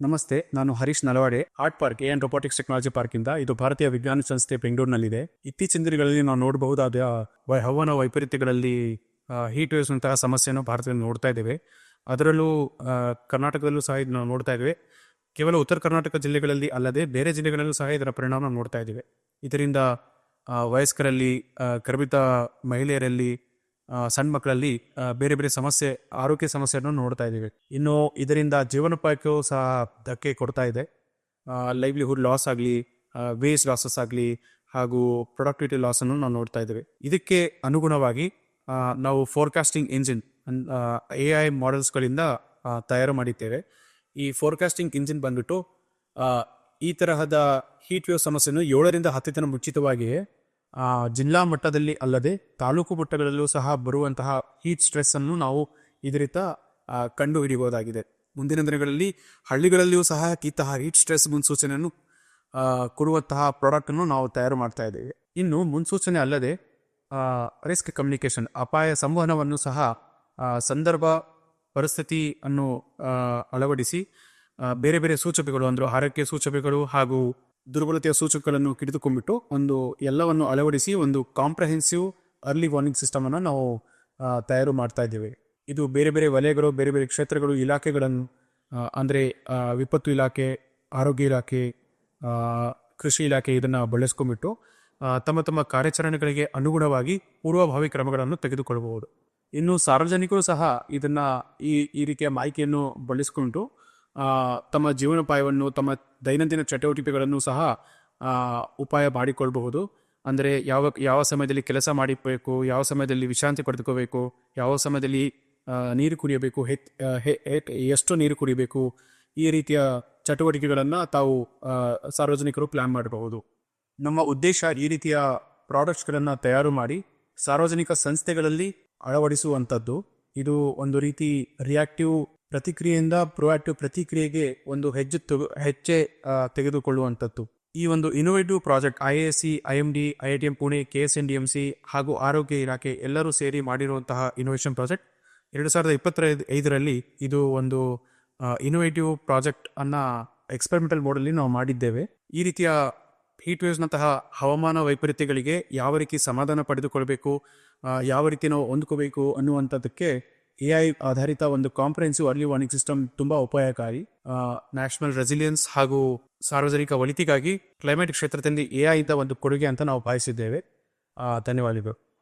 ನಮಸ್ತೆ, ನಾನು Harish Nalawade. Art Park A and robotics technology ಪಾರ್ಕಿಂದ. ಇದು ಭಾರತೀಯ ವಿಜ್ಞಾನ ಸಂಸ್ಥೆ ಬೆಂಗಳೂರಿನಲ್ಲಿದೆ. ಇತ್ತೀಚಿನ ದಿನಗಳಲ್ಲಿ ನಾವು ನೋಡಬಹುದಾದ ಹವಾಮಾನ ವೈಪರೀತ್ಯಗಳಲ್ಲಿ ಹೀಟ್ ವೇವ್ಸ್ ನಂತಹ ಸಮಸ್ಯೆಯನ್ನು ಭಾರತದಲ್ಲಿ ನೋಡ್ತಾ ಇದ್ದೇವೆ. ಅದರಲ್ಲೂ ಕರ್ನಾಟಕದಲ್ಲೂ ಸಹ ನಾವು ನೋಡ್ತಾ ಇದ್ದೇವೆ. ಕೇವಲ ಉತ್ತರ ಕರ್ನಾಟಕ ಜಿಲ್ಲೆಗಳಲ್ಲಿ ಅಲ್ಲದೆ ಬೇರೆ ಜಿಲ್ಲೆಗಳಲ್ಲೂ ಸಹ ಇದರ ಪರಿಣಾಮ ನೋಡ್ತಾ ಇದ್ದೇವೆ. ಇದರಿಂದ ವಯಸ್ಕರಲ್ಲಿ, ಗರ್ಭಿತ ಮಹಿಳೆಯರಲ್ಲಿ, ಸಣ್ಣ ಮಕ್ಕಳಲ್ಲಿ ಬೇರೆ ಬೇರೆ ಆರೋಗ್ಯ ಸಮಸ್ಯೆಯನ್ನು ನೋಡ್ತಾ ಇದ್ದೀವಿ. ಇನ್ನು ಇದರಿಂದ ಜೀವನೋಪಾಯಕ್ಕೂ ಸಹ ಧಕ್ಕೆ ಕೊಡ್ತಾ ಇದೆ. ಲೈವ್ಲಿಹುಡ್ ಲಾಸ್ ಆಗಲಿ, ವೇಜ್ ಲಾಸಸ್ ಆಗಲಿ, ಹಾಗೂ ಪ್ರೊಡಕ್ಟಿವಿಟಿ ಲಾಸನ್ನು ನಾವು ನೋಡ್ತಾ ಇದ್ದೇವೆ. ಇದಕ್ಕೆ ಅನುಗುಣವಾಗಿ ನಾವು ಫೋರ್ಕಾಸ್ಟಿಂಗ್ ಇಂಜಿನ್ AI ಮಾಡೆಲ್ಸ್ಗಳಿಂದ ತಯಾರು ಮಾಡಿದ್ದೇವೆ. ಈ ಫೋರ್ಕಾಸ್ಟಿಂಗ್ ಇಂಜಿನ್ ಬಂದ್ಬಿಟ್ಟು ಈ ತರಹದ ಹೀಟ್ ವೇವ್ ಸಮಸ್ಯೆಯನ್ನು 7ರಿಂದ 10 ದಿನ ಮುಂಚಿತವಾಗಿಯೇ ಜಿಲ್ಲಾ ಮಟ್ಟದಲ್ಲಿ ಅಲ್ಲದೆ ತಾಲೂಕು ಮಟ್ಟಗಳಲ್ಲೂ ಸಹ ಬರುವಂತಹ ಹೀಟ್ ಸ್ಟ್ರೆಸ್ ಅನ್ನು ನಾವು ಇದರಿಂದ ಕಂಡು ಹಿಡಿಯಬಹುದಾಗಿದೆ. ಮುಂದಿನ ದಿನಗಳಲ್ಲಿ ಹಳ್ಳಿಗಳಲ್ಲಿಯೂ ಸಹ ಇಂತಹ ಹೀಟ್ ಸ್ಟ್ರೆಸ್ ಮುನ್ಸೂಚನೆಯನ್ನು ಕೊಡುವಂತಹ ಪ್ರಾಡಕ್ಟನ್ನು ನಾವು ತಯಾರು ಮಾಡ್ತಾ ಇದ್ದೇವೆ. ಇನ್ನು ಮುನ್ಸೂಚನೆ ಅಲ್ಲದೆ ರಿಸ್ಕ್ ಕಮ್ಯುನಿಕೇಶನ್, ಅಪಾಯ ಸಂವಹನವನ್ನು ಸಹ ಸಂದರ್ಭ ಪರಿಸ್ಥಿತಿ ಅನ್ನು ಅಳವಡಿಸಿ ಬೇರೆ ಬೇರೆ ಸೂಚಕಗಳು ಅಂದರೆ ಆರೋಗ್ಯ ಸೂಚಕಗಳು ಹಾಗೂ ದುರ್ಬಲತೆಯ ಸೂಚಕಗಳನ್ನು ಹಿಡಿದುಕೊಂಡ್ಬಿಟ್ಟು ಎಲ್ಲವನ್ನು ಅಳವಡಿಸಿ ಒಂದು ಕಾಂಪ್ರಹೆನ್ಸಿವ್ ಅರ್ಲಿ ವಾರ್ನಿಂಗ್ ಸಿಸ್ಟಮ್ ಅನ್ನು ನಾವು ತಯಾರು ಮಾಡ್ತಾ ಇದ್ದೇವೆ. ಇದು ಬೇರೆ ಬೇರೆ ವಲಯಗಳು, ಬೇರೆ ಬೇರೆ ಕ್ಷೇತ್ರಗಳು, ಇಲಾಖೆಗಳನ್ನು ಅಂದರೆ ವಿಪತ್ತು ಇಲಾಖೆ, ಆರೋಗ್ಯ ಇಲಾಖೆ, ಕೃಷಿ ಇಲಾಖೆ ಇದನ್ನು ಬಳಸ್ಕೊಂಡ್ಬಿಟ್ಟು ತಮ್ಮ ತಮ್ಮ ಕಾರ್ಯಾಚರಣೆಗಳಿಗೆ ಅನುಗುಣವಾಗಿ ಪೂರ್ವಭಾವಿ ಕ್ರಮಗಳನ್ನು ತೆಗೆದುಕೊಳ್ಳಬಹುದು. ಇನ್ನು ಸಾರ್ವಜನಿಕರು ಸಹ ಇದನ್ನು ಈ ರೀತಿಯ ಮಾಹಿತಿಯನ್ನು ಬಳಸಿಕೊಂಡು ತಮ್ಮ ಜೀವನೋಪಾಯವನ್ನು, ತಮ್ಮ ದೈನಂದಿನ ಚಟುವಟಿಕೆಗಳನ್ನು ಸಹ ಉಪಾಯ ಮಾಡಿಕೊಳ್ಳಬಹುದು. ಅಂದರೆ ಯಾವ ಸಮಯದಲ್ಲಿ ಕೆಲಸ ಮಾಡಿಬೇಕು, ಯಾವ ಸಮಯದಲ್ಲಿ ವಿಶ್ರಾಂತಿ ಪಡೆದುಕೋಬೇಕು, ಯಾವ ಸಮಯದಲ್ಲಿ ನೀರು ಕುಡಿಯಬೇಕು, ಎಷ್ಟು ನೀರು ಕುಡಿಯಬೇಕು, ಈ ರೀತಿಯ ಚಟುವಟಿಕೆಗಳನ್ನು ತಾವು ಸಾರ್ವಜನಿಕರು ಪ್ಲಾನ್ ಮಾಡಬಹುದು. ನಮ್ಮ ಉದ್ದೇಶ ಈ ರೀತಿಯ ಪ್ರಾಡಕ್ಟ್ಸ್ಗಳನ್ನು ತಯಾರು ಮಾಡಿ ಸಾರ್ವಜನಿಕ ಸಂಸ್ಥೆಗಳಲ್ಲಿ ಅಳವಡಿಸುವಂಥದ್ದು. ಇದು ಒಂದು ರೀತಿ ರಿಯಾಕ್ಟಿವ್ ಪ್ರತಿಕ್ರಿಯೆಯಿಂದ ಪ್ರೊಆಕ್ಟಿವ್ ಪ್ರತಿಕ್ರಿಯೆಗೆ ಒಂದು ಹೆಜ್ಜೆ ತೆಗೆದುಕೊಳ್ಳುವಂಥದ್ದು. ಈ ಒಂದು innovative project IISc, IMD, IITM Pune, KSNDMC ಹಾಗೂ ಆರೋಗ್ಯ ಇಲಾಖೆ ಎಲ್ಲರೂ ಸೇರಿ ಮಾಡಿರುವಂತಹ ಇನೋವೇಷನ್ ಪ್ರಾಜೆಕ್ಟ್ 2025ರಲ್ಲಿ ಇದು ಒಂದು ಇನೋವೇಟಿವ್ ಪ್ರಾಜೆಕ್ಟ್ ಅನ್ನ ಎಕ್ಸ್ಪೆರಿಮೆಂಟಲ್ ಮೋಡಲ್ಲಿ ನಾವು ಮಾಡಿದ್ದೇವೆ. ಈ ರೀತಿಯ ಹೀಟ್ ವೇವ್ಸ್ನಂತಹ ಹವಾಮಾನ ವೈಪರೀತ್ಯಗಳಿಗೆ ಯಾವ ರೀತಿ ಸಮಾಧಾನ ಪಡೆದುಕೊಳ್ಬೇಕು, ಯಾವ ರೀತಿ ನಾವು ಹೊಂದ್ಕೋಬೇಕು ಅನ್ನುವಂಥದ್ದಕ್ಕೆ AI ಆಧಾರಿತ ಒಂದು ಕಾಂಪ್ರಹೆನ್ಸಿವ್ ಅರ್ಲಿ ವಾರ್ನಿಂಗ್ ಸಿಸ್ಟಮ್ ತುಂಬ ಉಪಾಯಕಾರಿ. ನ್ಯಾಷನಲ್ ರೆಸಿಲಿಯನ್ಸ್ ಹಾಗೂ ಸಾರ್ವಜನಿಕ ಒಳಿತಿಗಾಗಿ ಕ್ಲೈಮೇಟ್ ಕ್ಷೇತ್ರದಲ್ಲಿ AI ಇಂದ ಒಂದು ಕೊಡುಗೆ ಅಂತ ನಾವು ಭಾವಿಸಿದ್ದೇವೆ. ಧನ್ಯವಾದಗಳು.